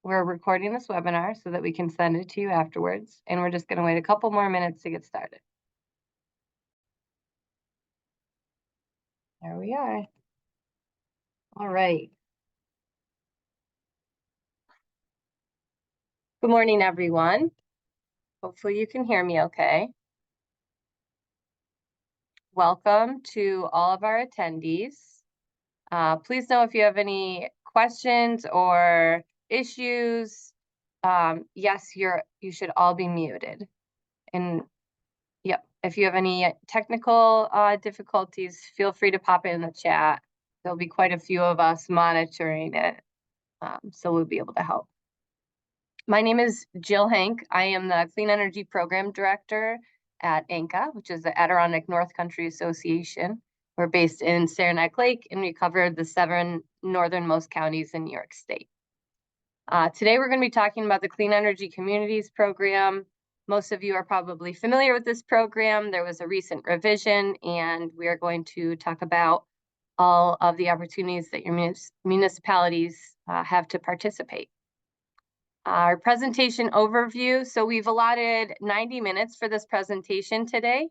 We're recording this webinar so that we can send it to you afterwards, and we're just going to wait a couple more minutes to get started. There we are. All right. Good morning, everyone. Hopefully you can hear me okay. Welcome to all of our attendees. Please know if you have any questions or issues. Yes, you should all be muted. And yep, if you have any technical difficulties, feel free to pop it in the chat. There'll be quite a few of us monitoring it, so we'll be able to help. My name is Jill Henck. I am the Clean Energy Program Director at ANCA, which is the Adirondack North Country Association. We're based in Saranac Lake, and we cover the 7 northernmost counties in New York State. Today, we're going to be talking about the Clean Energy Communities Program. Most of you are probably familiar with this program. There was a recent revision, and we are going to talk about all of the opportunities that your municipalities have to participate. Our presentation overview. So we've allotted 90 minutes for this presentation today.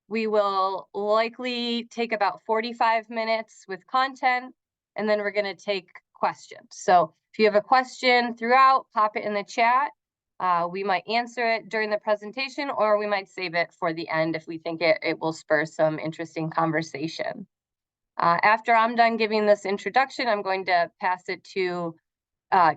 We will likely take about 45 minutes with content, and then we're going to take questions. So if you have a question throughout, pop it in the chat. We might answer it during the presentation, or we might save it for the end if we think it will spur some interesting conversation. After I'm done giving this introduction, I'm going to pass it to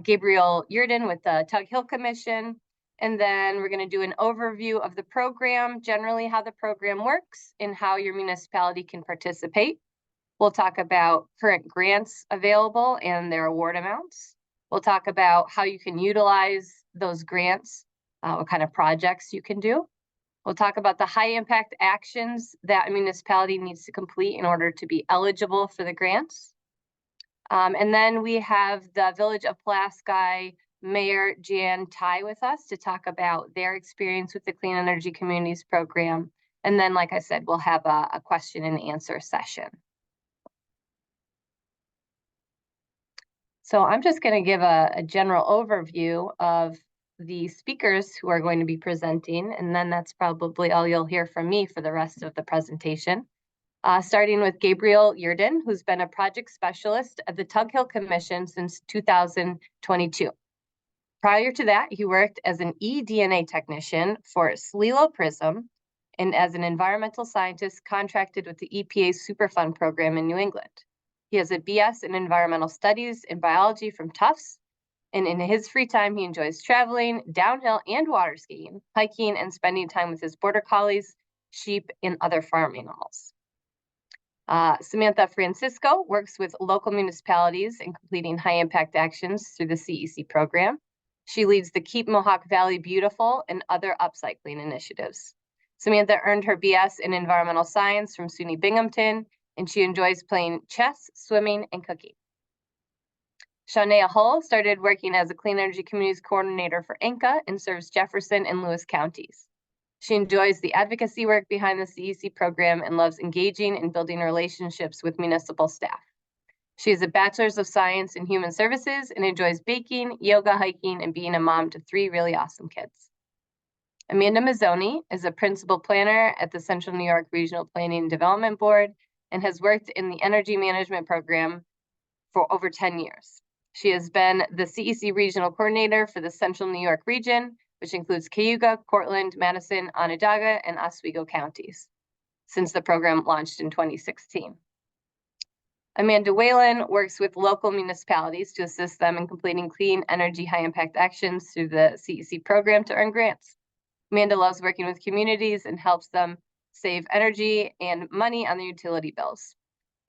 Gabriel Yurden with the Tug Hill Commission. And then we're going to do an overview of the program, generally how the program works and how your municipality can participate. We'll talk about current grants available and their award amounts. We'll talk about how you can utilize those grants, what kind of projects you can do. We'll talk about the high impact actions that a municipality needs to complete in order to be eligible for the grants. And then we have the Village of Pulaski Mayor Jan Tai with us to talk about their experience with the Clean Energy Communities Program. And then, like I said, we'll have a question and answer session. So I'm just going to give a general overview of the speakers who are going to be presenting, and then that's probably all you'll hear from me for the rest of the presentation. Starting with Gabriel Yurden, who's been a project specialist at the Tug Hill Commission since 2022. Prior to that, he worked as an eDNA technician for Slilo Prism and as an environmental scientist contracted with the EPA's Superfund program in New England. He has a BS in environmental studies and biology from Tufts, and in his free time, he enjoys traveling, downhill and water skiing, hiking, and spending time with his border collies, sheep, and other farm animals. Samantha Francisco works with local municipalities in completing high impact actions through the CEC program. She leads the Keep Mohawk Valley Beautiful and other upcycling initiatives. Samantha earned her BS in environmental science from SUNY Binghamton, and she enjoys playing chess, swimming, and cooking. Shawnea Hull started working as a Clean Energy Communities Coordinator for ANCA and serves Jefferson and Lewis counties. She enjoys the advocacy work behind the CEC program and loves engaging and building relationships with municipal staff. She has a Bachelor's of Science in Human Services and enjoys baking, yoga, hiking, and being a mom to 3 really awesome kids. Amanda Mazzoni is a principal planner at the Central New York Regional Planning and Development Board and has worked in the energy management program for over 10 years. She has been the CEC Regional Coordinator for the Central New York region, which includes Cayuga, Cortland, Madison, Onondaga, and Oswego counties, since the program launched in 2016. Amanda Whalen works with local municipalities to assist them in completing clean energy high impact actions through the CEC program to earn grants. Amanda loves working with communities and helps them save energy and money on their utility bills.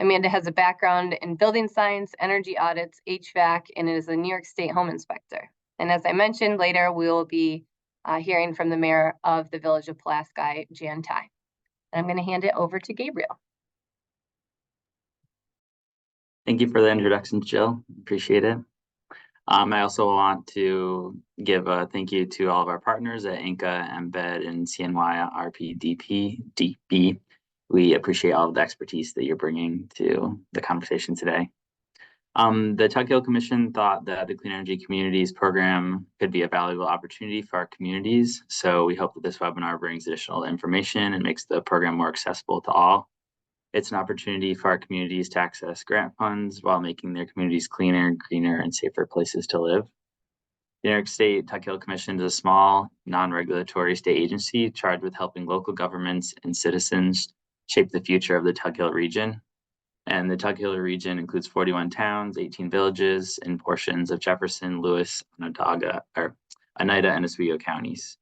Amanda has a background in building science, energy audits, HVAC, and is a New York State home inspector. And as I mentioned, later we will be hearing from the mayor of the Village of Pulaski, Jan Tai. And I'm going to hand it over to Gabriel. Thank you for the introduction, Jill. Appreciate it. I also want to give a thank you to all of our partners at ANCA, Embed, and CNY RPDP. We appreciate all of the expertise that you're bringing to the conversation today. The Tug Hill Commission thought that the Clean Energy Communities program could be a valuable opportunity for our communities. So we hope that this webinar brings additional information and makes the program more accessible to all. It's an opportunity for our communities to access grant funds while making their communities cleaner, greener, and safer places to live. The New York State Tug Hill Commission is a small, non-regulatory state agency charged with helping local governments and citizens shape the future of the Tug Hill region. And the Tug Hill region includes 41 towns, 18 villages, and portions of Jefferson, Lewis, Oneida, and Oswego counties.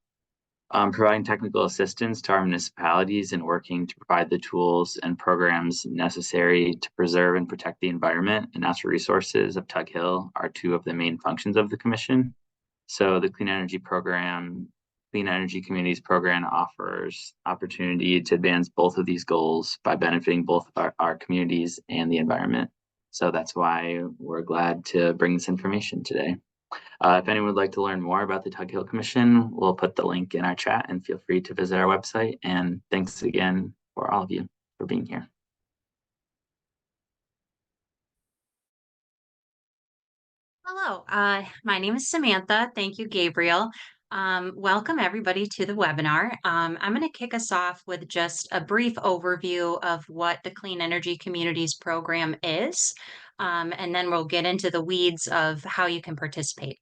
Providing technical assistance to our municipalities and working to provide the tools and programs necessary to preserve and protect the environment and natural resources of Tug Hill are two of the main functions of the commission. So the Clean Energy Communities Program offers opportunity to advance both of these goals by benefiting both our communities and the environment. So that's why we're glad to bring this information today. If anyone would like to learn more about the Tug Hill Commission, we'll put the link in our chat and feel free to visit our website. And thanks again for all of you for being here. Hello, my name is Samantha. Thank you, Gabriel. Welcome everybody to the webinar. I'm going to kick us off with just a brief overview of what the Clean Energy Communities program is, and then we'll get into the weeds of how you can participate.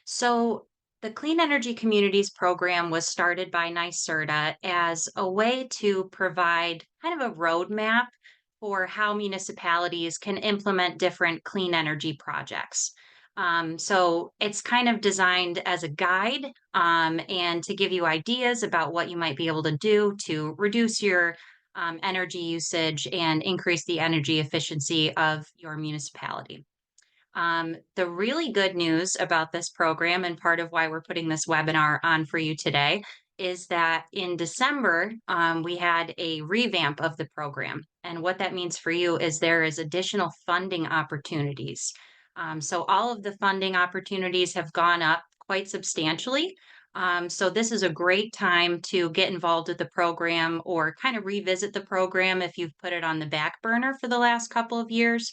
So the Clean Energy Communities program was started by NYSERDA as a way to provide kind of a roadmap for how municipalities can implement different clean energy projects. So it's kind of designed as a guide and to give you ideas about what you might be able to do to reduce your energy usage and increase the energy efficiency of your municipality. The really good news about this program, and part of why we're putting this webinar on for you today, is that in December, we had a revamp of the program. And what that means for you is there is additional funding opportunities. So all of the funding opportunities have gone up quite substantially. So this is a great time to get involved with the program or kind of revisit the program if you've put it on the back burner for the last couple of years.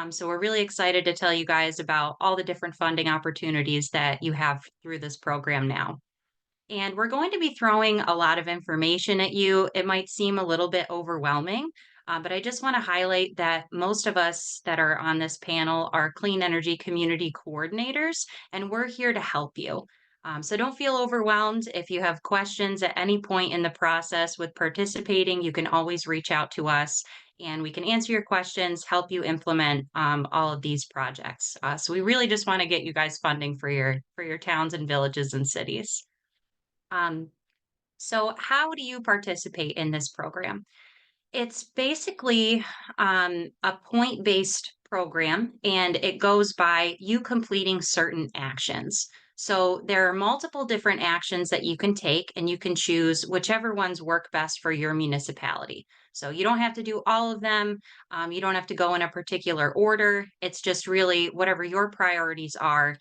So we're really excited to tell you guys about all the different funding opportunities that you have through this program now. And we're going to be throwing a lot of information at you. It might seem a little bit overwhelming, but I just want to highlight that most of us that are on this panel are clean energy community coordinators, and we're here to help you. So don't feel overwhelmed. If you have questions at any point in the process with participating, you can always reach out to us and we can answer your questions, help you implement all of these projects. So we really just want to get you guys funding for your towns and villages and cities. So how do you participate in this program? It's basically a point-based program, and it goes by you completing certain actions. So there are multiple different actions that you can take, and you can choose whichever ones work best for your municipality. So you don't have to do all of them. You don't have to go in a particular order. It's just really whatever your priorities are,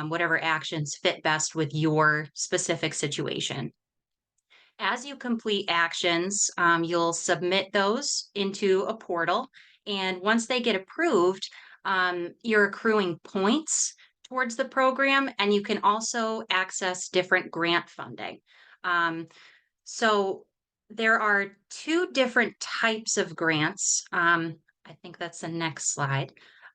whatever actions fit best with your specific situation. As you complete actions, you'll submit those into a portal. And once they get approved, you're accruing points towards the program, and you can also access different grant funding. So there are two different types of grants. I think that's the next slide.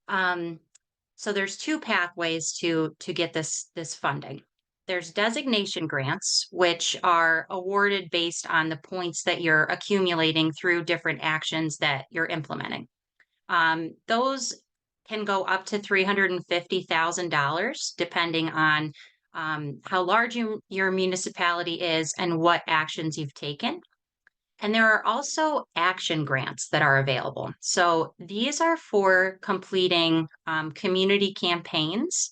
So there's two pathways to get this funding. There's designation grants, which are awarded based on the points that you're accumulating through different actions that you're implementing. Those can go up to $350,000 depending on how large your municipality is and what actions you've taken. And there are also action grants that are available. So these are for completing community campaigns.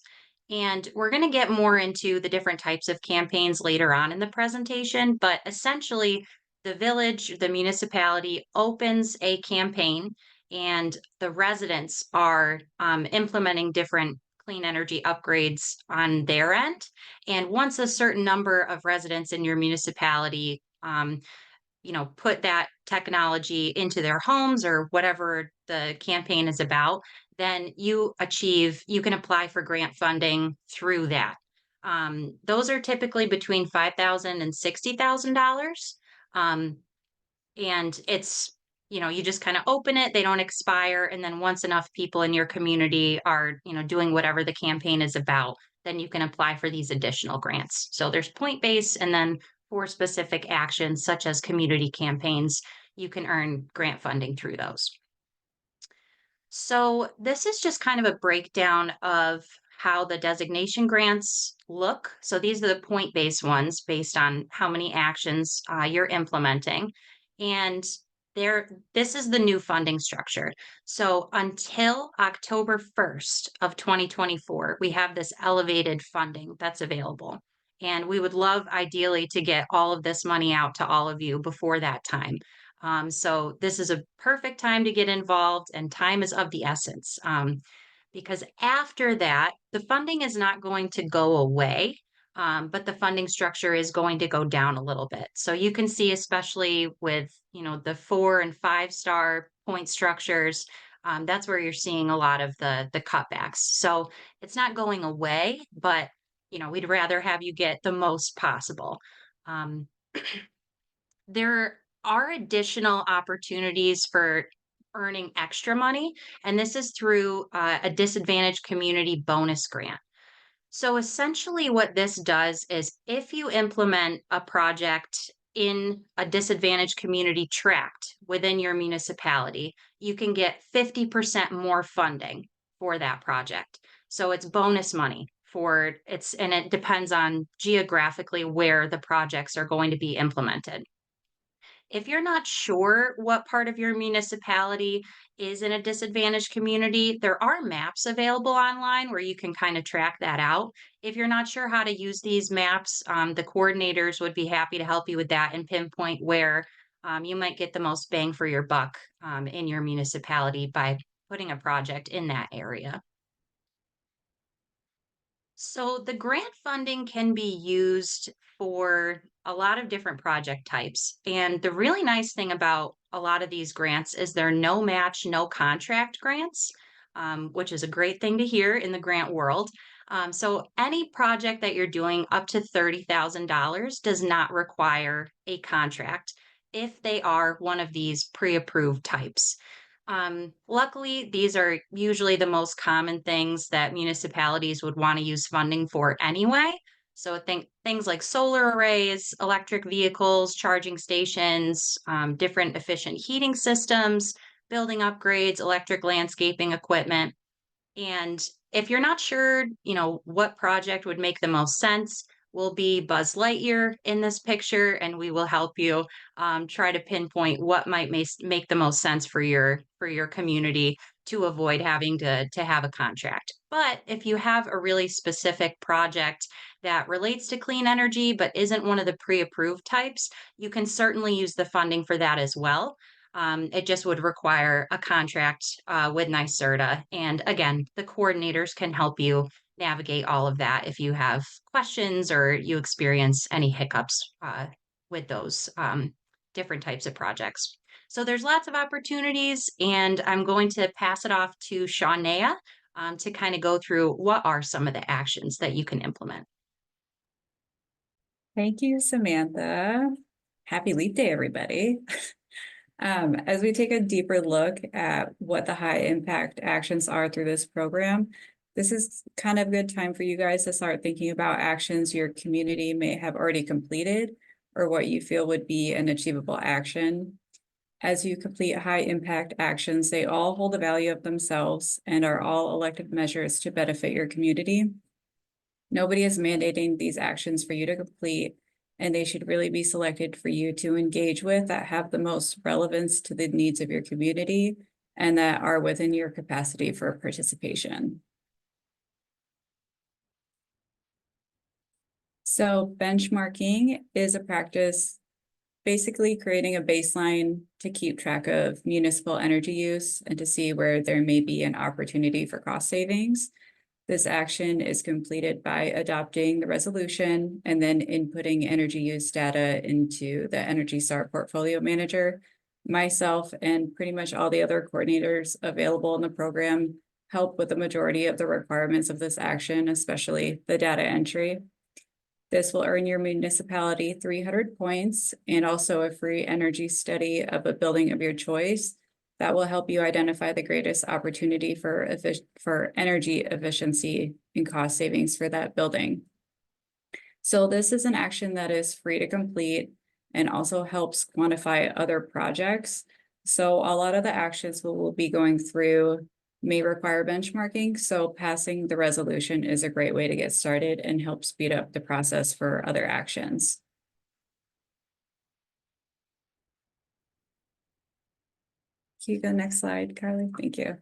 And we're going to get more into the different types of campaigns later on in the presentation. But essentially, the village, the municipality opens a campaign, and the residents are implementing different clean energy upgrades on their end. And once a certain number of residents in your municipality put that technology into their homes or whatever the campaign is about, then you can apply for grant funding through that. Those are typically between $5,000 and $60,000. And it's, you just kind of open it, they don't expire. And then once enough people in your community are, doing whatever the campaign is about, then you can apply for these additional grants. So there's point-based, and then for specific actions such as community campaigns, you can earn grant funding through those. So this is just kind of a breakdown of how the designation grants look. So these are the point-based ones based on how many actions you're implementing. And this is the new funding structure. So until October 1st of 2024, we have this elevated funding that's available. And we would love ideally to get all of this money out to all of you before that time. So this is a perfect time to get involved, and time is of the essence. Because after that, the funding is not going to go away, but the funding structure is going to go down a little bit. So you can see, especially with the 4 and 5-star point structures, that's where you're seeing a lot of the cutbacks. So it's not going away, but we'd rather have you get the most possible. There are additional opportunities for earning extra money, and this is through a disadvantaged community bonus grant. So essentially what this does is if you implement a project in a disadvantaged community tract within your municipality, you can get 50% more funding for that project. So it's bonus money and it depends on geographically where the projects are going to be implemented. If you're not sure what part of your municipality is in a disadvantaged community, there are maps available online where you can kind of track that out. If you're not sure how to use these maps, the coordinators would be happy to help you with that and pinpoint where you might get the most bang for your buck in your municipality by putting a project in that area. So the grant funding can be used for a lot of different project types. And the really nice thing about a lot of these grants is they're no match, no contract grants, which is a great thing to hear in the grant world. So any project that you're doing up to $30,000 does not require a contract if they are one of these pre-approved types. Luckily, these are usually the most common things that municipalities would want to use funding for anyway. So think things like solar arrays, electric vehicles, charging stations, different efficient heating systems, building upgrades, electric landscaping equipment. And if you're not sure, what project would make the most sense, we'll be Buzz Lightyear in this picture, and we will help you try to pinpoint what might make the most sense for your community to avoid having to have a contract. But if you have a really specific project that relates to clean energy but isn't one of the pre-approved types, you can certainly use the funding for that as well. It just would require a contract with NYSERDA. And again, the coordinators can help you navigate all of that if you have questions or you experience any hiccups with those different types of projects. So there's lots of opportunities, and I'm going to pass it off to Shawnea to kind of go through what are some of the actions that you can implement. Thank you, Samantha. Happy Leap Day, everybody. As we take a deeper look at what the high impact actions are through this program, this is kind of a good time for you guys to start thinking about actions your community may have already completed or what you feel would be an achievable action. As you complete high impact actions, they all hold a value of themselves and are all elective measures to benefit your community. Nobody is mandating these actions for you to complete, and they should really be selected for you to engage with that have the most relevance to the needs of your community and that are within your capacity for participation. So benchmarking is a practice basically creating a baseline to keep track of municipal energy use and to see where there may be an opportunity for cost savings. This action is completed by adopting the resolution and then inputting energy use data into the Energy Star portfolio manager. Myself and pretty much all the other coordinators available in the program help with the majority of the requirements of this action, especially the data entry. This will earn your municipality 300 points and also a free energy study of a building of your choice that will help you identify the greatest opportunity for energy efficiency and cost savings for that building. So this is an action that is free to complete and also helps quantify other projects. So a lot of the actions we'll be going through may require benchmarking, so passing the resolution is a great way to get started and help speed up the process for other actions. Can you go next slide, Carly? Thank you.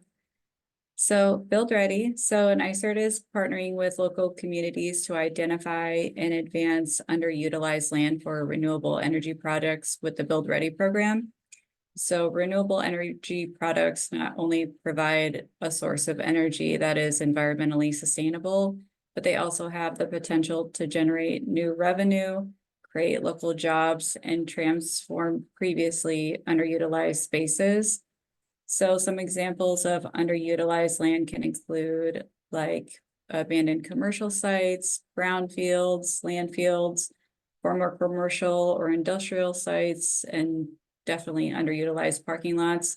So Build Ready. So NYSERDA is partnering with local communities to identify and advance underutilized land for renewable energy projects with the Build Ready program. So renewable energy products not only provide a source of energy that is environmentally sustainable, but they also have the potential to generate new revenue, create local jobs, and transform previously underutilized spaces. So some examples of underutilized land can include like abandoned commercial sites, brownfields, landfills, former commercial or industrial sites, and definitely underutilized parking lots.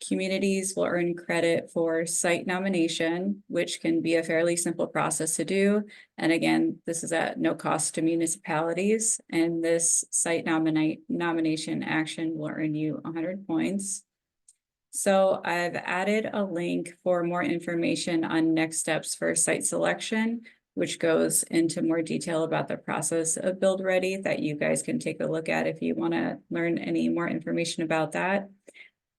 Communities will earn credit for site nomination, which can be a fairly simple process to do. And again, this is at no cost to municipalities. And this site nomination action will earn you 100 points. So I've added a link for more information on next steps for site selection, which goes into more detail about the process of Build Ready that you guys can take a look at if you want to learn any more information about that.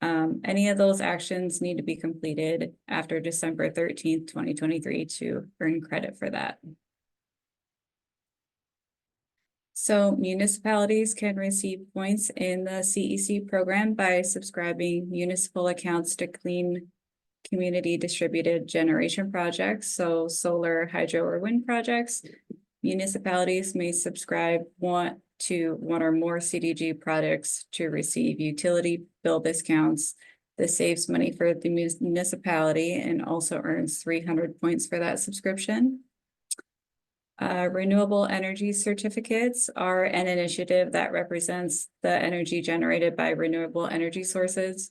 Any of those actions need to be completed after December 13th, 2023 to earn credit for that. So municipalities can receive points in the CEC program by subscribing municipal accounts to clean community distributed generation projects, so solar, hydro, or wind projects. Municipalities may subscribe to one or more CDG products to receive utility bill discounts. This saves money for the municipality and also earns 300 points for that subscription. Renewable energy certificates are an initiative that represents the energy generated by renewable energy sources.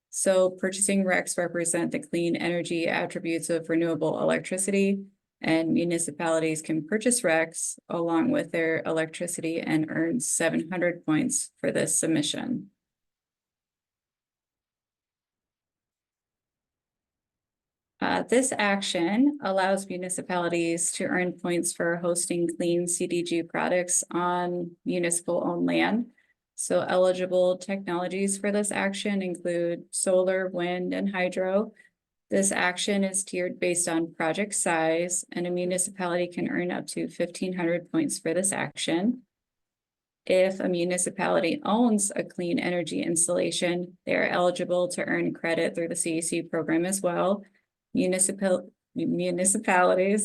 So purchasing RECs represent the clean energy attributes of renewable electricity, and municipalities can purchase RECs along with their electricity and earn 700 points for this submission. This action allows municipalities to earn points for hosting clean CDG products on municipal-owned land. So eligible technologies for this action include solar, wind, and hydro. This action is tiered based on project size, and a municipality can earn up to 1,500 points for this action. If a municipality owns a clean energy installation, they are eligible to earn credit through the CEC program as well. Municipalities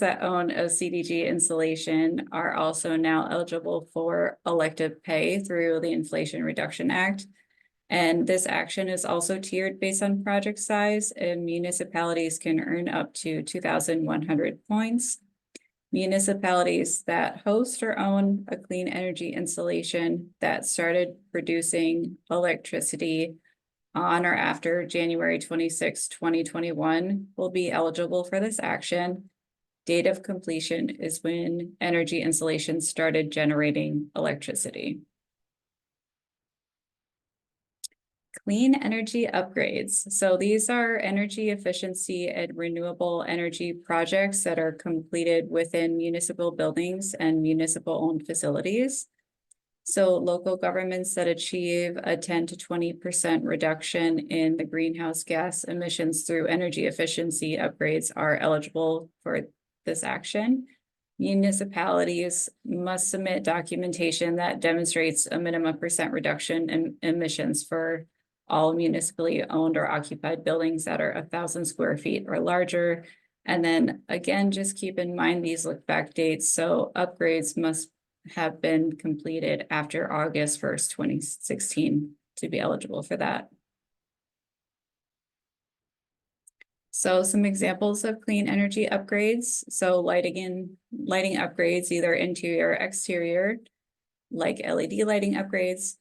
that own a CDG installation are also now eligible for elective pay through the Inflation Reduction Act. And this action is also tiered based on project size, and municipalities can earn up to 2,100 points. Municipalities that host or own a clean energy installation that started producing electricity on or after January 26, 2021 will be eligible for this action. Date of completion is when energy installations started generating electricity. Clean energy upgrades. So these are energy efficiency and renewable energy projects that are completed within municipal buildings and municipal-owned facilities. So local governments that achieve a 10 to 20% reduction in the greenhouse gas emissions through energy efficiency upgrades are eligible for this action. Municipalities must submit documentation that demonstrates a minimum percent reduction in emissions for all municipally owned or occupied buildings that are 1,000 square feet or larger. And then again, just keep in mind these look back dates. So upgrades must have been completed after August 1st, 2016 to be eligible for that. So some examples of clean energy upgrades. So lighting upgrades, either interior or exterior, like LED lighting upgrades.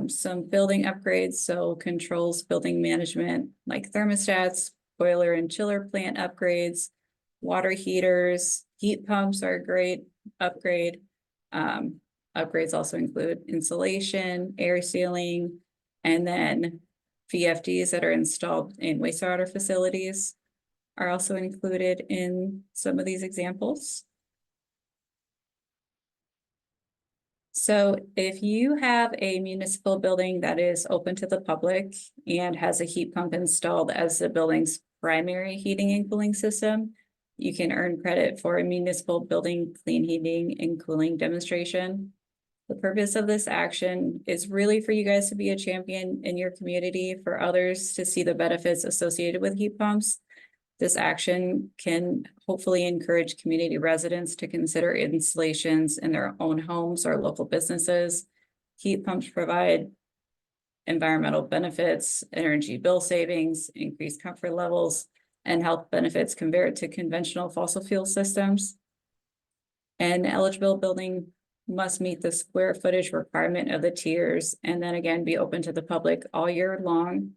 Some building upgrades, so controls, building management, like thermostats, boiler and chiller plant upgrades, water heaters, heat pumps are a great upgrade. Upgrades also include insulation, air sealing, and then VFDs that are installed in wastewater facilities are also included in some of these examples. So if you have a municipal building that is open to the public and has a heat pump installed as the building's primary heating and cooling system, you can earn credit for a municipal building clean heating and cooling demonstration. The purpose of this action is really for you guys to be a champion in your community, for others to see the benefits associated with heat pumps. This action can hopefully encourage community residents to consider installations in their own homes or local businesses. Heat pumps provide environmental benefits, energy bill savings, increased comfort levels, and health benefits compared to conventional fossil fuel systems. An eligible building must meet the square footage requirement of the tiers, and then again be open to the public all year long.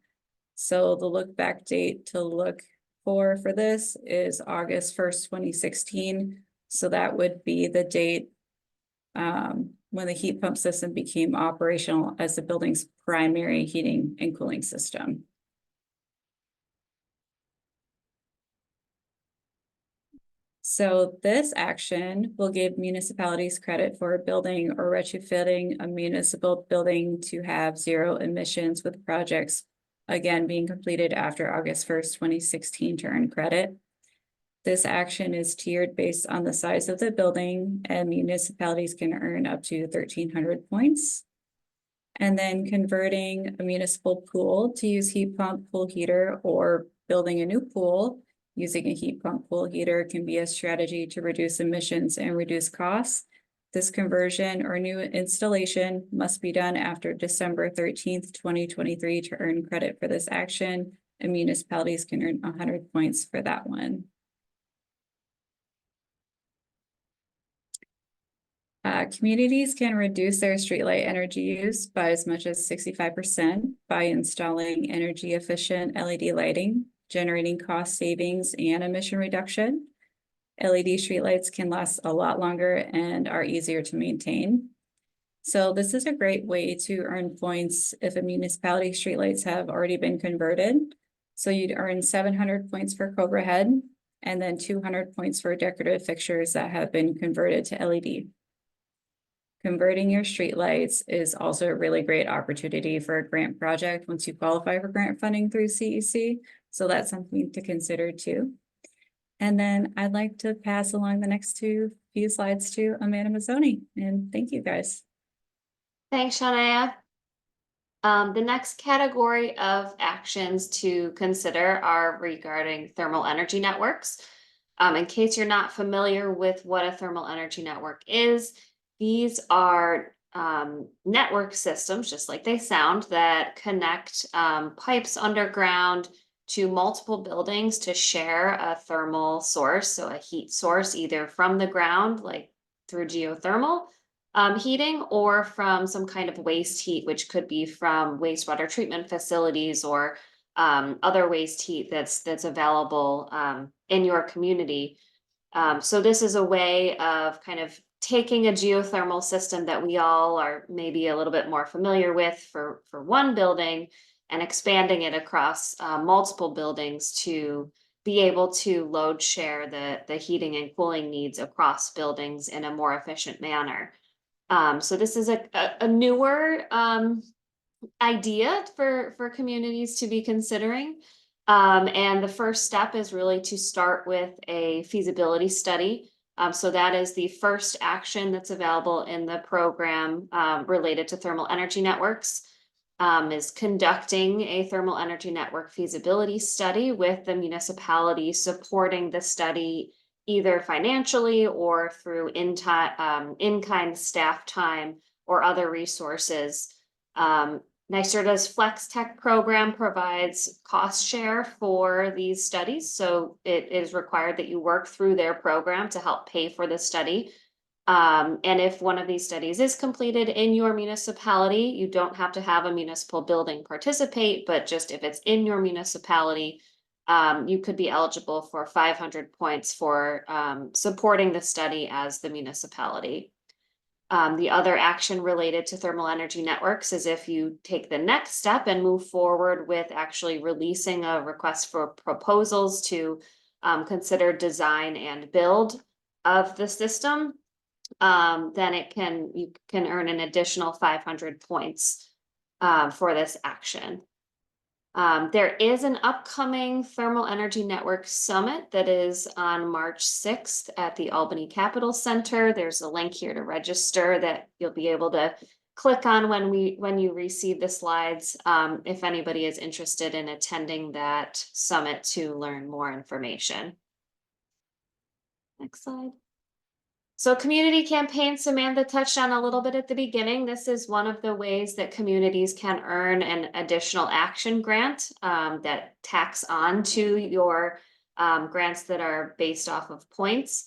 So the look back date to look for this is August 1st, 2016. So that would be the date when the heat pump system became operational as the building's primary heating and cooling system. So this action will give municipalities credit for building or retrofitting a municipal building to have zero emissions, with projects again being completed after August 1st, 2016 to earn credit. This action is tiered based on the size of the building, and municipalities can earn up to 1,300 points. And then converting a municipal pool to use heat pump pool heater, or building a new pool using a heat pump pool heater, can be a strategy to reduce emissions and reduce costs. This conversion or new installation must be done after December 13th, 2023 to earn credit for this action, and municipalities can earn 100 points for that one. Communities can reduce their streetlight energy use by as much as 65% by installing energy efficient LED lighting, generating cost savings and emission reduction. LED streetlights can last a lot longer and are easier to maintain. So this is a great way to earn points if a municipality streetlights have already been converted. So you'd earn 700 points for Cobra Head, and then 200 points for decorative fixtures that have been converted to LED. Converting your streetlights is also a really great opportunity for a grant project once you qualify for grant funding through CEC. So that's something to consider too. And then I'd like to pass along the next few slides to Amanda Mazzoni, and thank you guys. Thanks, Shania. The next category of actions to consider are regarding thermal energy networks. In case you're not familiar with what a thermal energy network is, these are network systems, just like they sound, that connect pipes underground to multiple buildings to share a thermal source, so a heat source, either from the ground, like through geothermal heating, or from some kind of waste heat, which could be from wastewater treatment facilities or other waste heat that's available in your community. So this is a way of kind of taking a geothermal system that we all are maybe a little bit more familiar with for one building and expanding it across multiple buildings to be able to load share the heating and cooling needs across buildings in a more efficient manner. So this is a newer idea for communities to be considering. And the first step is really to start with a feasibility study. So that is the first action that's available in the program related to thermal energy networks, is conducting a thermal energy network feasibility study with the municipality supporting the study either financially or through in-kind staff time or other resources. NYSERDA's Flex Tech program provides cost share for these studies. So it is required that you work through their program to help pay for the study. And if one of these studies is completed in your municipality, you don't have to have a municipal building participate, but just if it's in your municipality, you could be eligible for 500 points for supporting the study as the municipality. The other action related to thermal energy networks is if you take the next step and move forward with actually releasing a request for proposals to consider design and build of the system, then you can earn an additional 500 points for this action. There is an upcoming Thermal Energy Network Summit that is on March 6th at the Albany Capitol Center. There's a link here to register that you'll be able to click on when you receive the slides, if anybody is interested in attending that summit to learn more information. Next slide. So community campaigns, Samantha touched on a little bit at the beginning. This is one of the ways that communities can earn an additional action grant that tacks on to your grants that are based off of points.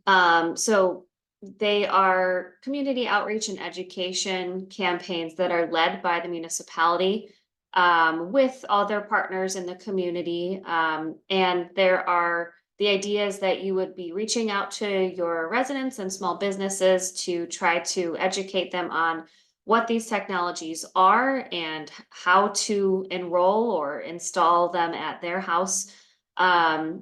So they are community outreach and education campaigns that are led by the municipality with other partners in the community. And the idea is that you would be reaching out to your residents and small businesses to try to educate them on what these technologies are and how to enroll or install them at their house. And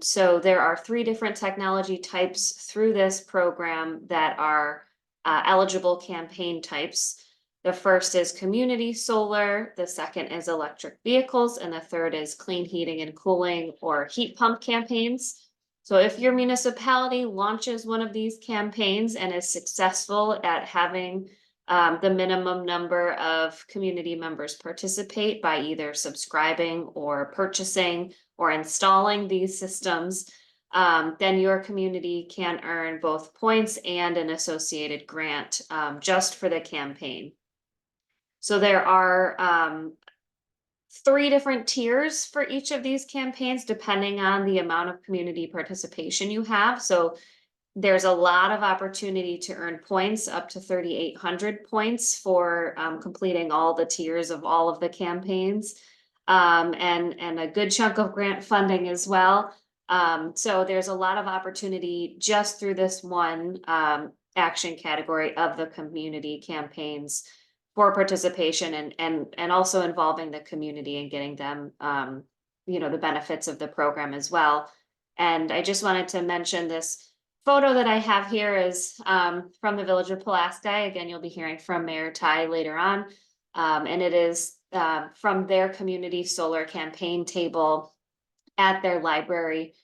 so there are 3 different technology types through this program that are eligible campaign types. The first is community solar, the second is electric vehicles, and the third is clean heating and cooling or heat pump campaigns. So if your municipality launches one of these campaigns and is successful at having the minimum number of community members participate by either subscribing or purchasing or installing these systems, then your community can earn both points and an associated grant just for the campaign. So there are 3 different tiers for each of these campaigns, depending on the amount of community participation you have. So there's a lot of opportunity to earn points, up to 3,800 points for completing all the tiers of all of the campaigns, and a good chunk of grant funding as well. So there's a lot of opportunity just through this one action category of the community campaigns for participation and also involving the community and getting them, the benefits of the program as well. And I just wanted to mention this photo that I have here is from the Village of Pulaski. Again, you'll be hearing from Mayor Ty later on. And it is from their community solar campaign table at their library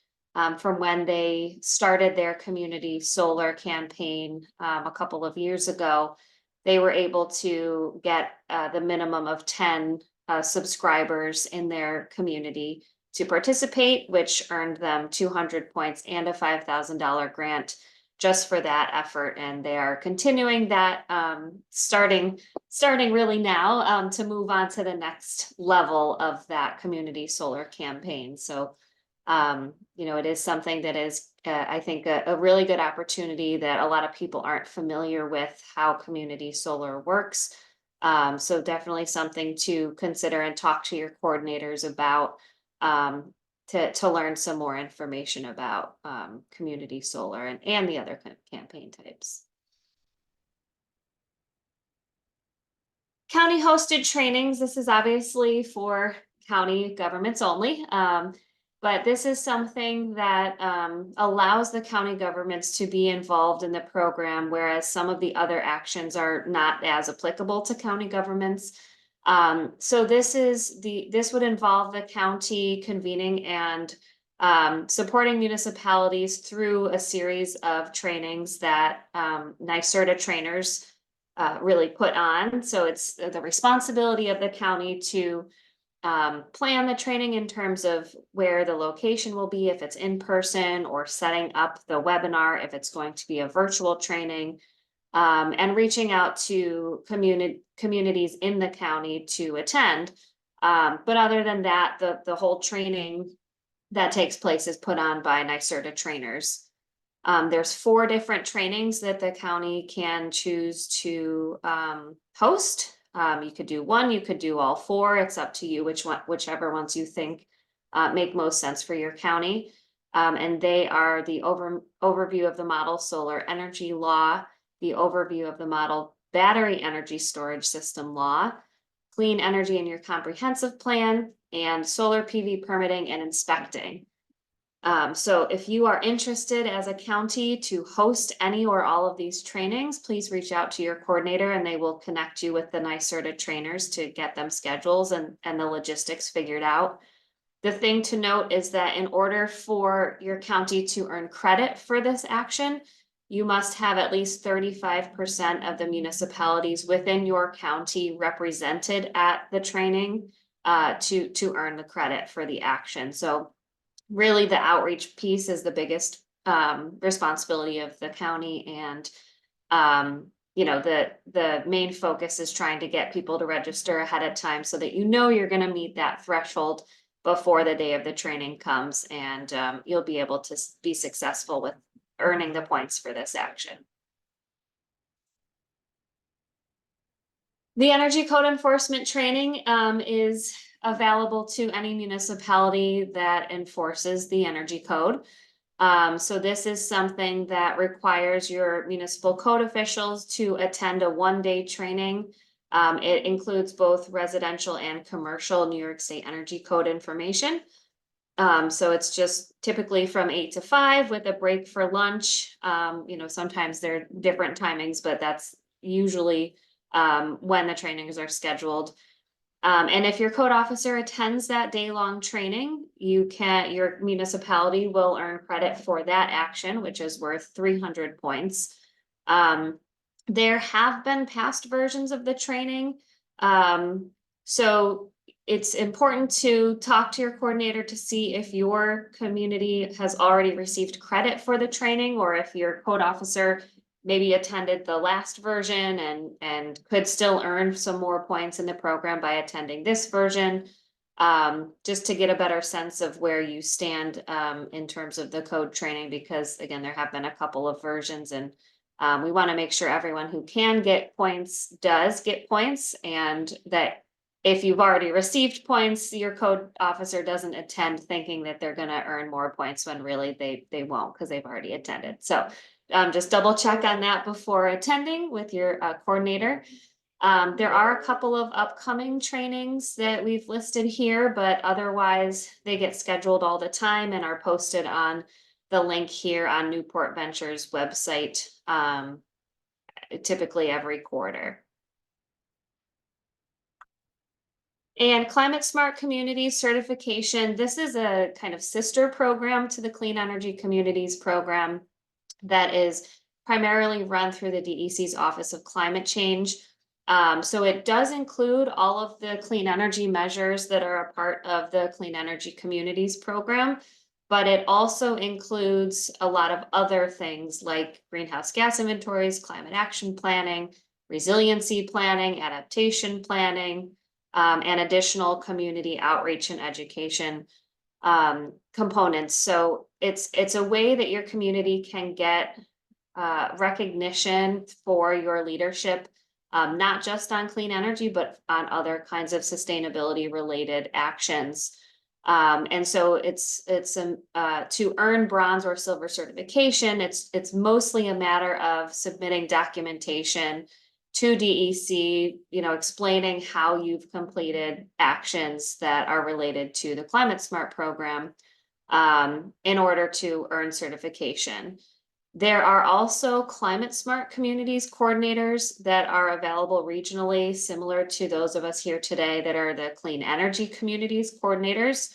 from when they started their community solar campaign a couple of years ago. They were able to get the minimum of 10 subscribers in their community to participate, which earned them 200 points and a $5,000 grant just for that effort. And they are continuing that, starting really now to move on to the next level of that community solar campaign. So, it is something that is, I think, a really good opportunity that a lot of people aren't familiar with how community solar works. So definitely something to consider and talk to your coordinators about to learn some more information about community solar and the other campaign types. County hosted trainings. This is obviously for county governments only. But this is something that allows the county governments to be involved in the program, whereas some of the other actions are not as applicable to county governments. So this would involve the county convening and supporting municipalities through a series of trainings that NYSERDA trainers really put on. So it's the responsibility of the county to plan the training in terms of where the location will be, if it's in person, or setting up the webinar if it's going to be a virtual training. and reaching out to communities in the county to attend. But other than that, the whole training that takes place is put on by NYSERDA trainers. There's 4 different trainings that the county can choose to host. You could do one, you could do all 4. It's up to you whichever ones you think make most sense for your county. And they are the overview of the model solar energy law, the overview of the model battery energy storage system law, clean energy in your comprehensive plan, and solar PV permitting and inspecting. So if you are interested as a county to host any or all of these trainings, please reach out to your coordinator and they will connect you with the NYSERDA trainers to get them schedules and the logistics figured out. The thing to note is that in order for your county to earn credit for this action, you must have at least 35% of the municipalities within your county represented at the training to earn the credit for the action. So really the outreach piece is the biggest responsibility of the county, and you know, the main focus is trying to get people to register ahead of time so that you know you're going to meet that threshold before the day of the training comes, and you'll be able to be successful with earning the points for this action. The energy code enforcement training is available to any municipality that enforces the energy code. So this is something that requires your municipal code officials to attend a 1-day training. It includes both residential and commercial New York State Energy Code information. So it's just typically from 8 to 5 with a break for lunch. You know, sometimes there are different timings, but that's usually when the trainings are scheduled. And if your code officer attends that day-long training, your municipality will earn credit for that action, which is worth 300 points. There have been past versions of the training. So it's important to talk to your coordinator to see if your community has already received credit for the training, or if your code officer maybe attended the last version and could still earn some more points in the program by attending this version, just to get a better sense of where you stand in terms of the code training, because again, there have been a couple of versions, and we want to make sure everyone who can get points does get points, and that if you've already received points, your code officer doesn't attend thinking that they're going to earn more points when really they won't, because they've already attended. So just double check on that before attending with your coordinator. There are a couple of upcoming trainings that we've listed here, but otherwise they get scheduled all the time and are posted on the link here on Newport Ventures website, typically every quarter. And Climate Smart Communities certification. This is a kind of sister program to the Clean Energy Communities program that is primarily run through the DEC's Office of Climate Change. So it does include all of the clean energy measures that are a part of the Clean Energy Communities program, but it also includes a lot of other things like greenhouse gas inventories, climate action planning, resiliency planning, adaptation planning, and additional community outreach and education components. So it's a way that your community can get recognition for your leadership, not just on clean energy, but on other kinds of sustainability related actions. And so it's to earn bronze or silver certification, it's mostly a matter of submitting documentation to DEC, you know, explaining how you've completed actions that are related to the Climate Smart program in order to earn certification. There are also Climate Smart Communities coordinators that are available regionally, similar to those of us here today that are the Clean Energy Communities coordinators.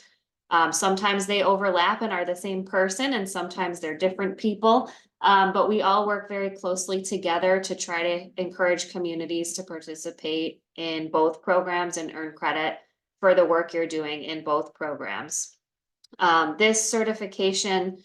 Sometimes they overlap and are the same person, and sometimes they're different people. But we all work very closely together to try to encourage communities to participate in both programs and earn credit for the work you're doing in both programs. This certification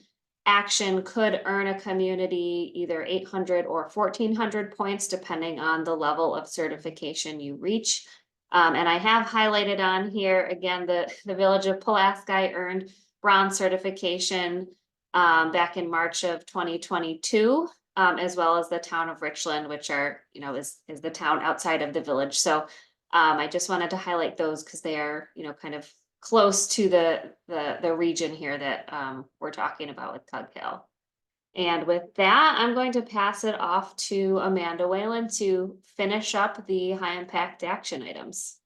action could earn a community either 800 or 1,400 points, depending on the level of certification you reach. And I have highlighted on here, again, the Village of Pulaski earned bronze certification back in March of 2022, as well as the town of Richland, which are, is the town outside of the village. So I just wanted to highlight those because they are, kind of close to the region here that we're talking about with Tug Hill. And with that, I'm going to pass it off to Amanda Whalen to finish up the high impact action items.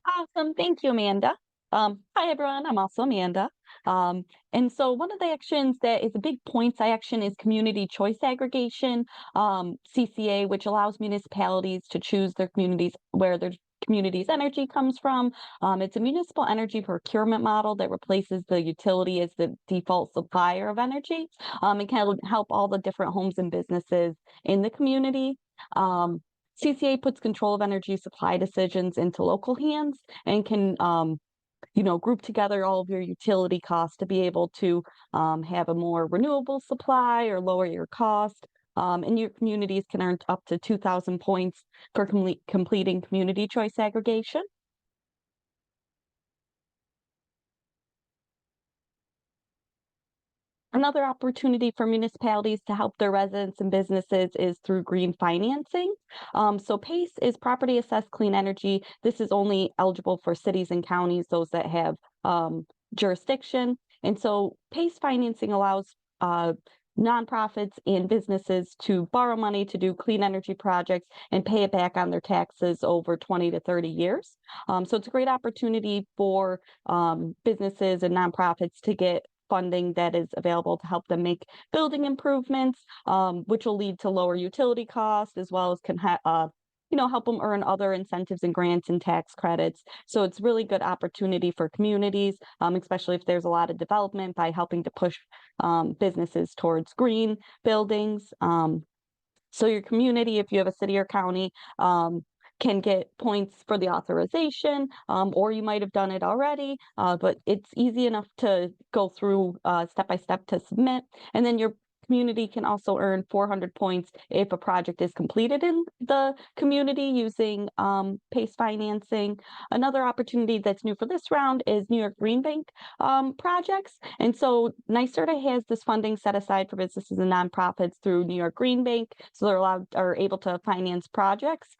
Awesome. Thank you, Amanda. Hi, everyone. I'm also Amanda. And so one of the actions that is a big points action is community choice aggregation, CCA, which allows municipalities to choose their communities where their community's energy comes from. It's a municipal energy procurement model that replaces the utility as the default supplier of energy. It can help all the different homes and businesses in the community. CCA puts control of energy supply decisions into local hands and can group together all of your utility costs to be able to have a more renewable supply or lower your cost. And your communities can earn up to 2,000 points for completing community choice aggregation. Another opportunity for municipalities to help their residents and businesses is through green financing. So PACE is property assessed clean energy. This is only eligible for cities and counties, those that have jurisdiction. And so PACE financing allows nonprofits and businesses to borrow money to do clean energy projects and pay it back on their taxes over 20 to 30 years. So it's a great opportunity for businesses and nonprofits to get funding that is available to help them make building improvements, which will lead to lower utility costs, as well as can help them earn other incentives and grants and tax credits. So it's really good opportunity for communities, especially if there's a lot of development, by helping to push businesses towards green buildings. So your community, if you have a city or county, can get points for the authorization, or you might have done it already, but it's easy enough to go through step by step to submit. And then your community can also earn 400 points if a project is completed in the community using PACE financing. Another opportunity that's new for this round is New York Green Bank projects. And so NYSERDA has this funding set aside for businesses and nonprofits through New York Green Bank, so they're able to finance projects.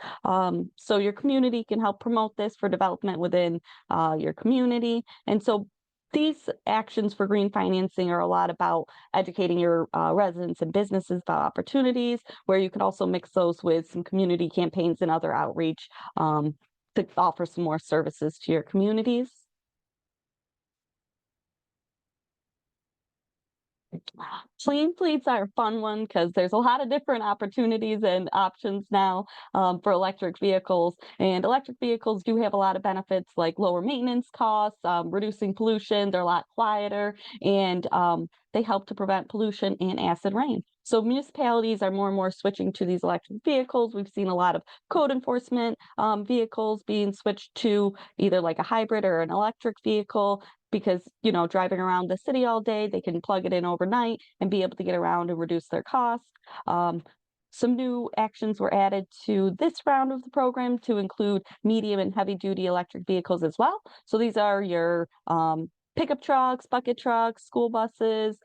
So your community can help promote this for development within your community. And so these actions for green financing are a lot about educating your residents and businesses about opportunities, where you can also mix those with some community campaigns and other outreach to offer some more services to your communities. Clean fleets are a fun one because there's a lot of different opportunities and options now for electric vehicles. And electric vehicles do have a lot of benefits like lower maintenance costs, reducing pollution. They're a lot quieter, and they help to prevent pollution and acid rain. So municipalities are more and more switching to these electric vehicles. We've seen a lot of code enforcement vehicles being switched to either like a hybrid or an electric vehicle, because driving around the city all day, they can plug it in overnight and be able to get around and reduce their costs. Some new actions were added to this round of the program to include medium and heavy duty electric vehicles as well. So these are your pickup trucks, bucket trucks, school buses,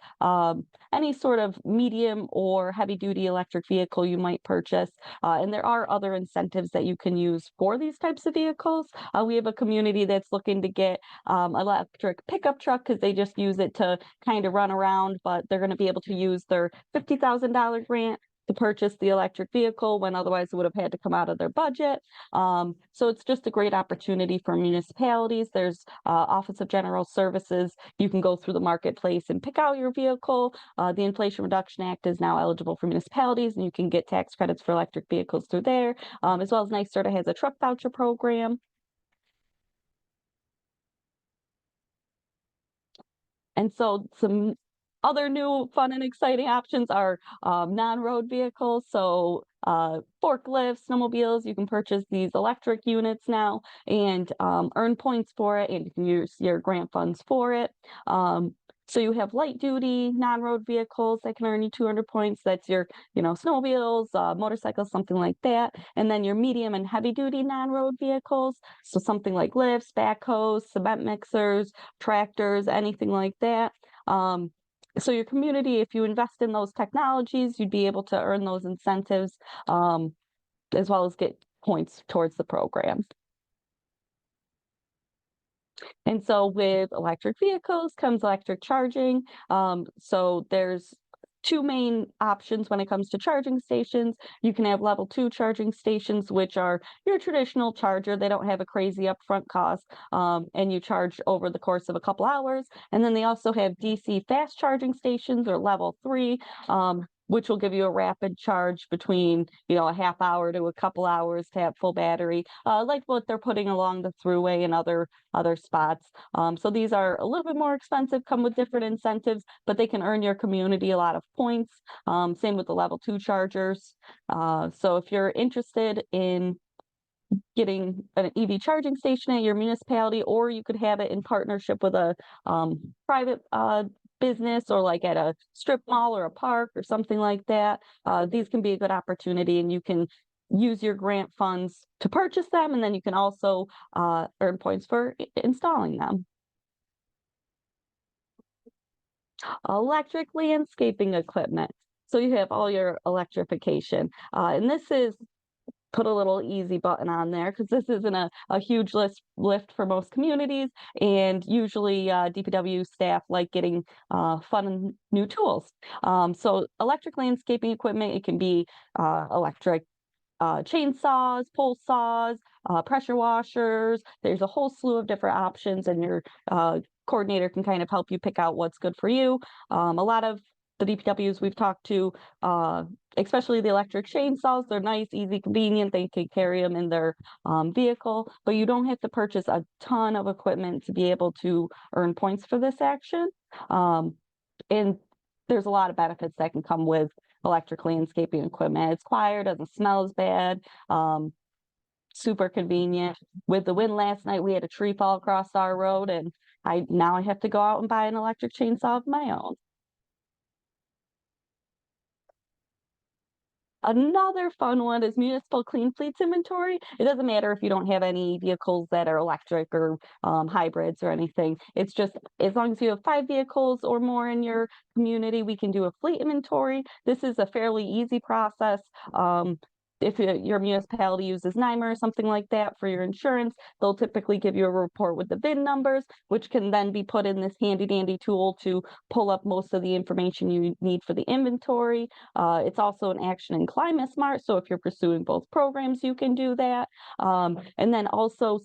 any sort of medium or heavy duty electric vehicle you might purchase. And there are other incentives that you can use for these types of vehicles. We have a community that's looking to get electric pickup truck because they just use it to kind of run around, but they're going to be able to use their $50,000 grant to purchase the electric vehicle when otherwise it would have had to come out of their budget. So it's just a great opportunity for municipalities. There's Office of General Services. You can go through the marketplace and pick out your vehicle. The Inflation Reduction Act is now eligible for municipalities, and you can get tax credits for electric vehicles through there, as well as NYSERDA has a truck voucher program. And so some other new fun and exciting options are non-road vehicles. So forklifts, snowmobiles, you can purchase these electric units now and earn points for it, and you can use your grant funds for it. So you have light duty, non-road vehicles that can earn you 200 points. That's your, snowmobiles, motorcycles, something like that. And then your medium and heavy duty non-road vehicles. So something like lifts, backhoes, cement mixers, tractors, anything like that. So your community, if you invest in those technologies, you'd be able to earn those incentives, as well as get points towards the program. And so with electric vehicles comes electric charging. So there's two main options when it comes to charging stations. You can have level 2 charging stations, which are your traditional charger. They don't have a crazy upfront cost, and you charge over the course of a couple hours. And then they also have DC fast charging stations, or level 3, which will give you a rapid charge between, a half hour to a couple hours to have full battery, like what they're putting along the thruway and other spots. So these are a little bit more expensive, come with different incentives, but they can earn your community a lot of points. Same with the level 2 chargers. So if you're interested in getting an EV charging station at your municipality, or you could have it in partnership with a private business, or like at a strip mall or a park or something like that, these can be a good opportunity, and you can use your grant funds to purchase them, and then you can also earn points for installing them. Electric landscaping equipment. So you have all your electrification, and this is put a little easy button on there because this isn't a huge lift for most communities, and usually DPW staff like getting fun and new tools. So electric landscaping equipment, it can be electric chainsaws, pole saws, pressure washers. There's a whole slew of different options, and your coordinator can kind of help you pick out what's good for you. A lot of the DPWs we've talked to, especially the electric chainsaws, they're nice, easy, convenient. They can carry them in their vehicle, but you don't have to purchase a ton of equipment to be able to earn points for this action. And there's a lot of benefits that can come with electric landscaping equipment. It's quieter, doesn't smell as bad, super convenient. With the wind last night, we had a tree fall across our road, and now I have to go out and buy an electric chainsaw of my own. Another fun one is municipal clean fleets inventory. It doesn't matter if you don't have any vehicles that are electric or hybrids or anything. It's just as long as you have 5 vehicles or more in your community, we can do a fleet inventory. This is a fairly easy process. If your municipality uses NYMER or something like that for your insurance, they'll typically give you a report with the VIN numbers, which can then be put in this handy dandy tool to pull up most of the information you need for the inventory. It's also an action in Climate Smart, so if you're pursuing both programs, you can do that. And then also,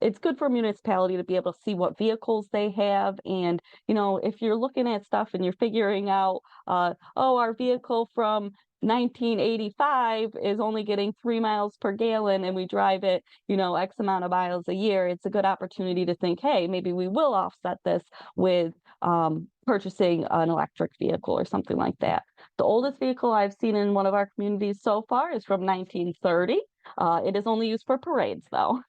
it's good for a municipality to be able to see what vehicles they have. And, if you're looking at stuff and you're figuring out, our vehicle from 1985 is only getting 3 miles per gallon, and we drive it, X amount of miles a year, it's a good opportunity to think, hey, maybe we will offset this with purchasing an electric vehicle or something like that. The oldest vehicle I've seen in one of our communities so far is from 1930. It is only used for parades, though.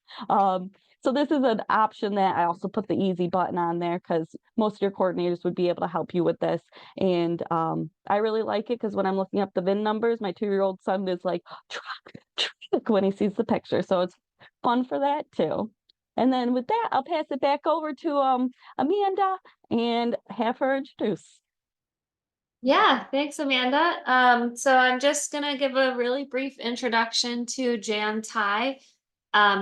So this is an option that I also put the easy button on there because most of your coordinators would be able to help you with this. And I really like it because when I'm looking up the VIN numbers, my 2-year-old son is like, truck, when he sees the picture. So it's fun for that too. And then with that, I'll pass it back over to Amanda and have her introduce. Yeah, thanks, Amanda. So I'm just gonna give a really brief introduction to Jan Ty.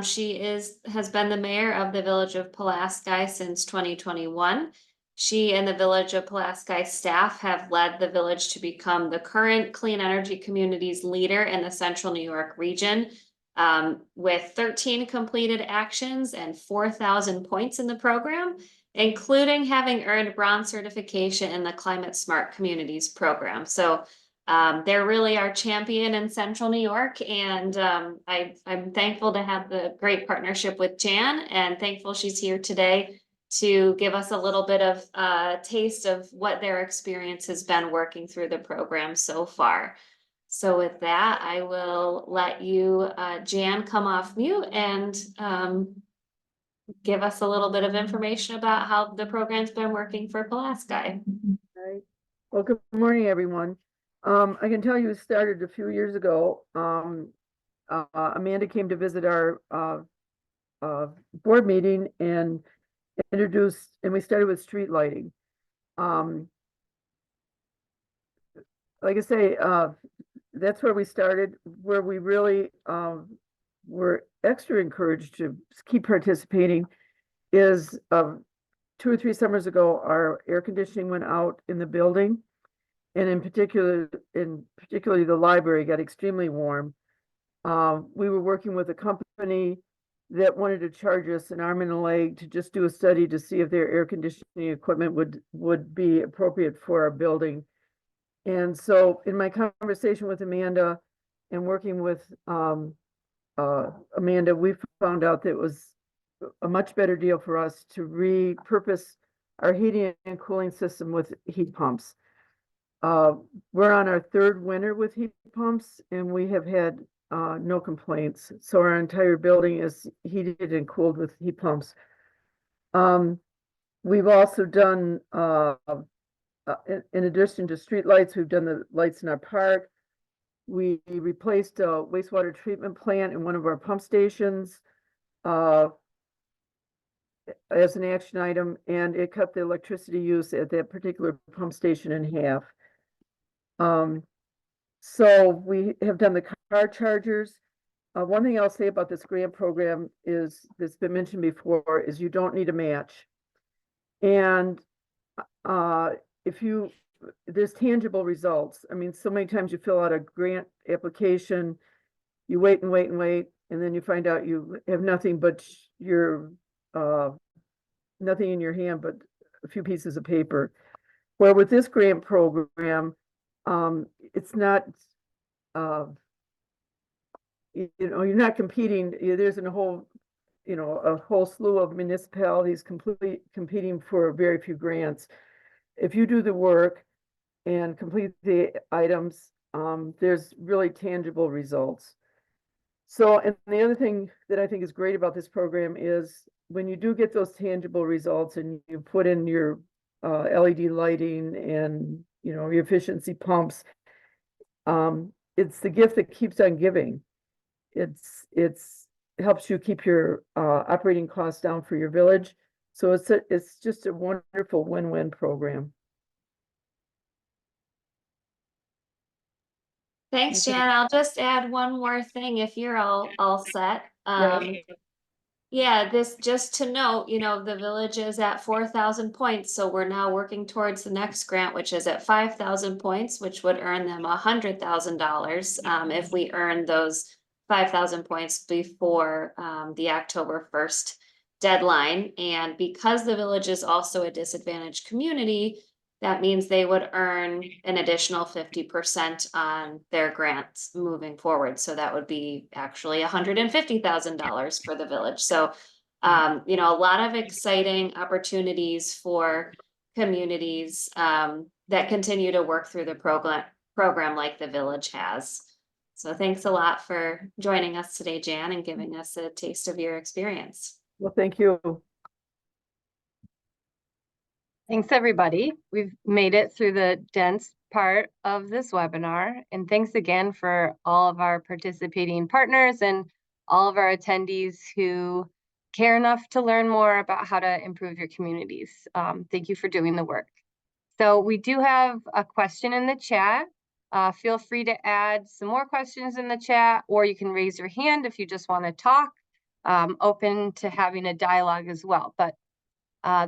She has been the mayor of the village of Pulaski since 2021. She and the village of Pulaski staff have led the village to become the current clean energy communities leader in the central New York region, with 13 completed actions and 4,000 points in the program, including having earned bronze certification in the Climate Smart Communities program. So they're really our champion in Central New York, and I'm thankful to have the great partnership with Jan, and thankful she's here today to give us a little bit of taste of what their experience has been working through the program so far. So with that, I will let you, Jan, come off mute and give us a little bit of information about how the program's been working for Pulaski. Right. Well, good morning, everyone. I can tell you it started a few years ago. Amanda came to visit our board meeting and introduced, and we started with street lighting. Like I say, that's where we started, where we really were extra encouraged to keep participating is 2 or 3 summers ago, our air conditioning went out in the building. And particularly the library got extremely warm. We were working with a company that wanted to charge us an arm and a leg to just do a study to see if their air conditioning equipment would be appropriate for our building. And so in my conversation with Amanda and working with Amanda, we found out that it was a much better deal for us to repurpose our heating and cooling system with heat pumps. We're on our 3rd winter with heat pumps, and we have had no complaints. So our entire building is heated and cooled with heat pumps. We've also done, in addition to street lights, we've done the lights in our park. We replaced a wastewater treatment plant in one of our pump stations as an action item, and it cut the electricity use at that particular pump station in half. So we have done the car chargers. One thing I'll say about this grant program is, that's been mentioned before, is you don't need a match. And there's tangible results. I mean, so many times you fill out a grant application, you wait and wait and wait, and then you find out you have nothing but nothing in your hand but a few pieces of paper. Where with this grant program, it's not, you're not competing. There's a whole slew of municipalities competing for very few grants. If you do the work and complete the items, there's really tangible results. So, and the other thing that I think is great about this program is when you do get those tangible results and you put in your LED lighting and your efficiency pumps, it's the gift that keeps on giving. It helps you keep your operating costs down for your village. So it's just a wonderful win-win program. Thanks, Jan. I'll just add one more thing if you're all set. Yeah, this just to note, the village is at 4,000 points, so we're now working towards the next grant, which is at 5,000 points, which would earn them $100,000 if we earn those 5,000 points before the October 1st deadline. And because the village is also a disadvantaged community, that means they would earn an additional 50% on their grants moving forward. So that would be actually $150,000 for the village. So, a lot of exciting opportunities for communities that continue to work through the program like the village has. So thanks a lot for joining us today, Jan, and giving us a taste of your experience. Well, thank you. Thanks, everybody. We've made it through the dense part of this webinar. And thanks again for all of our participating partners and all of our attendees who care enough to learn more about how to improve your communities. Thank you for doing the work. So we do have a question in the chat. Feel free to add some more questions in the chat, or you can raise your hand if you just want to talk. Open to having a dialogue as well. But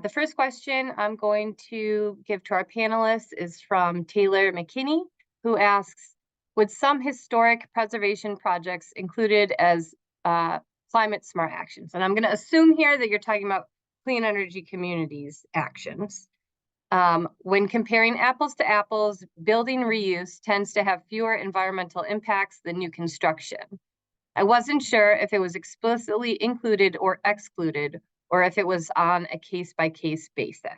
the first question I'm going to give to our panelists is from Taylor McKinney, who asks, would some historic preservation projects included as climate smart actions? And I'm going to assume here that you're talking about clean energy communities actions. When comparing apples to apples, building reuse tends to have fewer environmental impacts than new construction. I wasn't sure if it was explicitly included or excluded, or if it was on a case-by-case basis.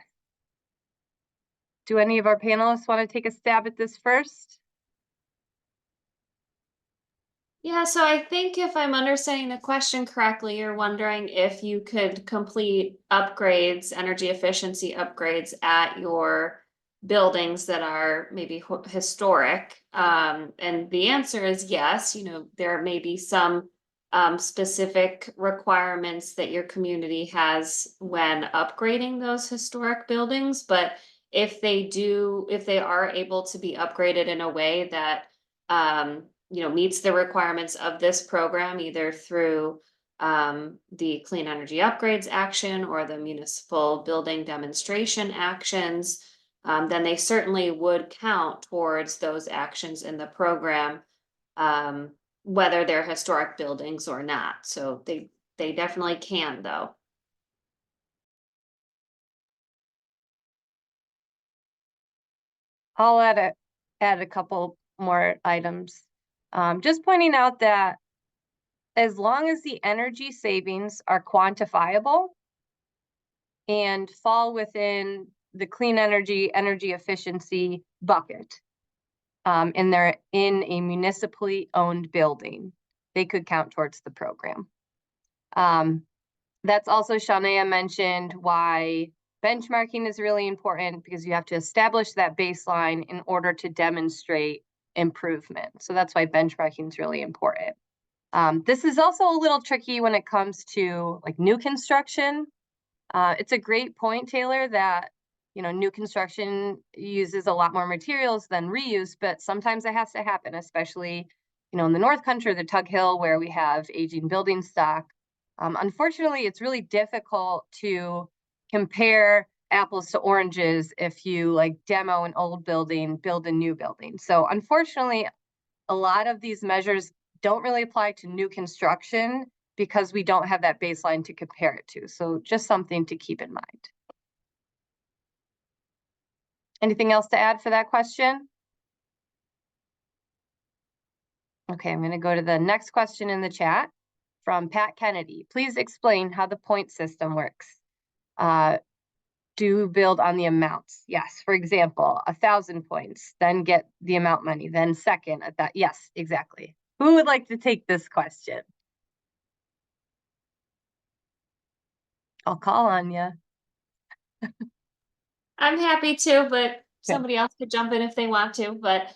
Do any of our panelists want to take a stab at this first? Yeah, so I think if I'm understanding the question correctly, you're wondering if you could complete upgrades, energy efficiency upgrades at your buildings that are maybe historic. And the answer is yes. You know, there may be some specific requirements that your community has when upgrading those historic buildings, but if they are able to be upgraded in a way that meets the requirements of this program, either through the Clean Energy Upgrades Action or the Municipal Building Demonstration Actions, then they certainly would count towards those actions in the program, whether they're historic buildings or not. So they definitely can, though. I'll add a couple more items. Just pointing out that as long as the energy savings are quantifiable and fall within the clean energy efficiency bucket, and they're in a municipally owned building, they could count towards the program. That's also, Shania mentioned why benchmarking is really important, because you have to establish that baseline in order to demonstrate improvement. So that's why benchmarking is really important. This is also a little tricky when it comes to like new construction. It's a great point, Taylor, that new construction uses a lot more materials than reuse, but sometimes it has to happen, especially in the North Country, the Tug Hill, where we have aging building stock. Unfortunately, it's really difficult to compare apples to oranges if you like demo an old building, build a new building. So unfortunately, a lot of these measures don't really apply to new construction because we don't have that baseline to compare it to. So just something to keep in mind. Anything else to add for that question? Okay, I'm going to go to the next question in the chat from Pat Kennedy. Please explain how the point system works. Do build on the amounts. Yes, for example, 1,000 points, then get the amount money, then second at that. Yes, exactly. Who would like to take this question? I'll call on you. I'm happy to, but somebody else could jump in if they want to. But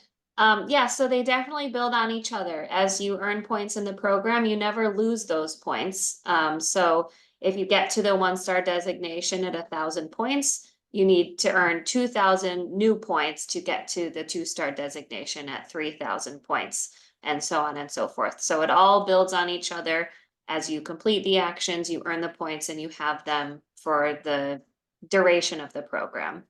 yeah, so they definitely build on each other. As you earn points in the program, you never lose those points. So if you get to the 1-star designation at 1,000 points, you need to earn 2,000 new points to get to the 2-star designation at 3,000 points, and so on and so forth. So it all builds on each other. As you complete the actions, you earn the points and you have them for the duration of the program.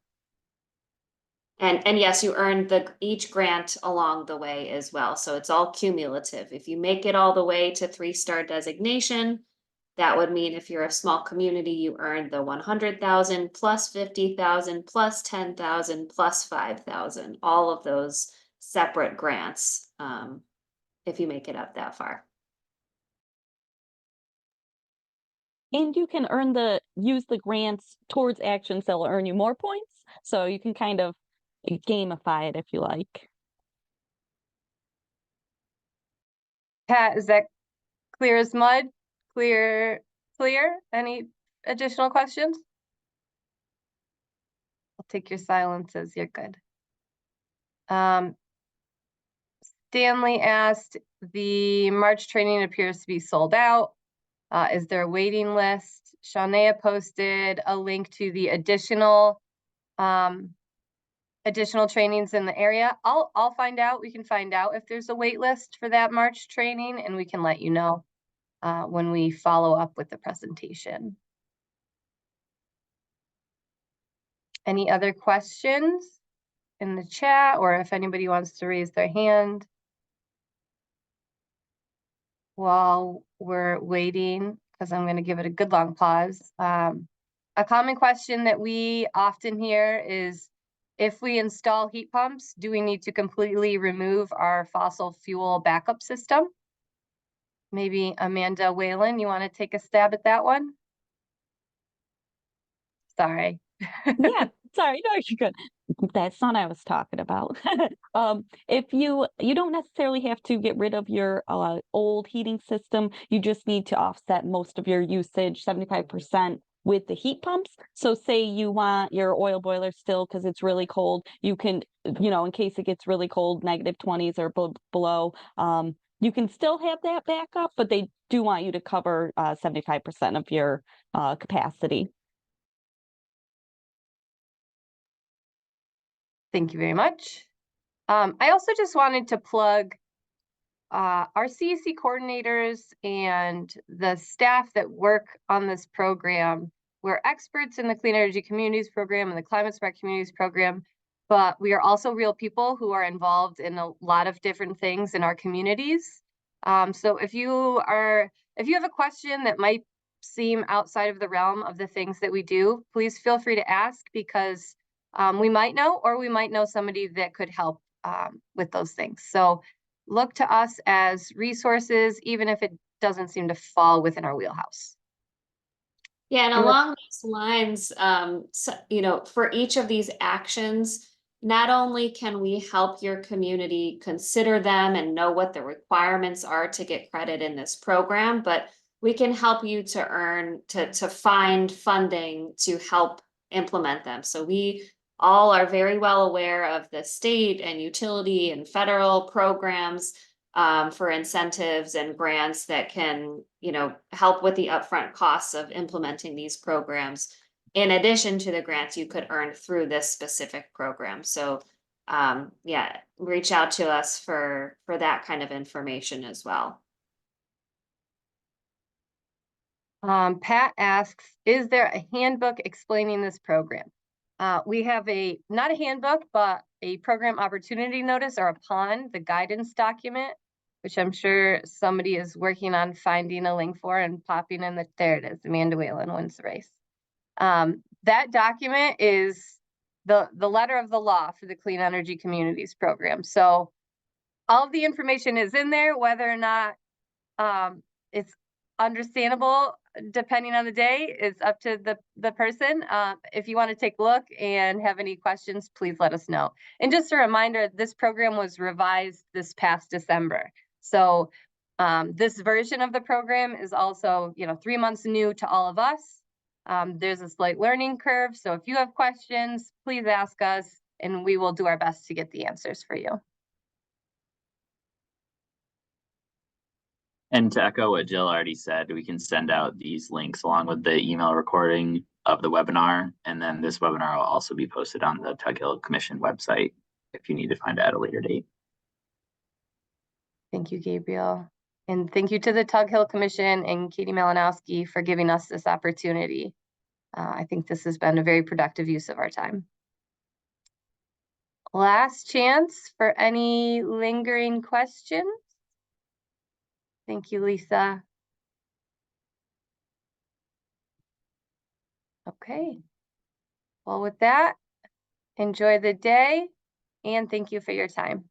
And yes, you earn each grant along the way as well. So it's all cumulative. If you make it all the way to 3-star designation, that would mean if you're a small community, you earn the 100,000 plus 50,000 plus 10,000 plus 5,000, all of those separate grants, if you make it up that far. And you can use the grants towards actions that will earn you more points. So you can kind of gamify it if you like. Pat, is that clear as mud? Clear? Any additional questions? I'll take your silence as you're good. Stanley asked, the March training appears to be sold out. Is there a waiting list? Shania posted a link to the additional trainings in the area. I'll find out. We can find out if there's a wait list for that March training, and we can let you know when we follow up with the presentation. Any other questions in the chat, or if anybody wants to raise their hand while we're waiting, because I'm going to give it a good long pause. A common question that we often hear is, if we install heat pumps, do we need to completely remove our fossil fuel backup system? Maybe Amanda Whalen, you want to take a stab at that one? Sorry. Yeah, sorry, no, you're good. That's not what I was talking about. If you don't necessarily have to get rid of your old heating system, you just need to offset most of your usage, 75%, with the heat pumps. So say you want your oil boiler still because it's really cold, you can, in case it gets really cold, -20s or below, you can still have that backup, but they do want you to cover 75% of your capacity. Thank you very much. I also just wanted to plug our CEC coordinators and the staff that work on this program. We're experts in the Clean Energy Communities Program and the Climate Smart Communities Program, but we are also real people who are involved in a lot of different things in our communities. So if you have a question that might seem outside of the realm of the things that we do, please feel free to ask, because we might know, or we might know somebody that could help with those things. So look to us as resources, even if it doesn't seem to fall within our wheelhouse. Yeah, and And with- along these lines, for each of these actions, not only can we help your community consider them and know what the requirements are to get credit in this program, but we can help you to find funding to help implement them. So we all are very well aware of the state and utility and federal programs for incentives and grants that can, help with the upfront costs of implementing these programs, in addition to the grants you could earn through this specific program. So, reach out to us for that kind of information as well. Pat asks, is there a handbook explaining this program? We have not a handbook, but a program opportunity notice, or a PON, the guidance document, which I'm sure somebody is working on finding a link for and popping in there it is, Amanda Whalen wins the race. That document is the letter of the law for the Clean Energy Communities Program. So all of the information is in there, whether or not it's understandable depending on the day is up to the person. If you want to take a look and have any questions, please let us know. And just a reminder, this program was revised this past December. So this version of the program is also, 3 months new to all of us. There's a slight learning curve. So if you have questions, please ask us and we will do our best to get the answers for you. And to echo what Jill already said, we can send out these links along with the email recording of the webinar. And then this webinar will also be posted on the Tug Hill Commission website if you need to find out at a later date. Thank you, Gabriel. And thank you to the Tug Hill Commission and Katie Malinowski for giving us this opportunity. I think this has been a very productive use of our time. Last chance for any lingering questions. Thank you, Lisa. Okay. Well, with that, enjoy the day and thank you for your time.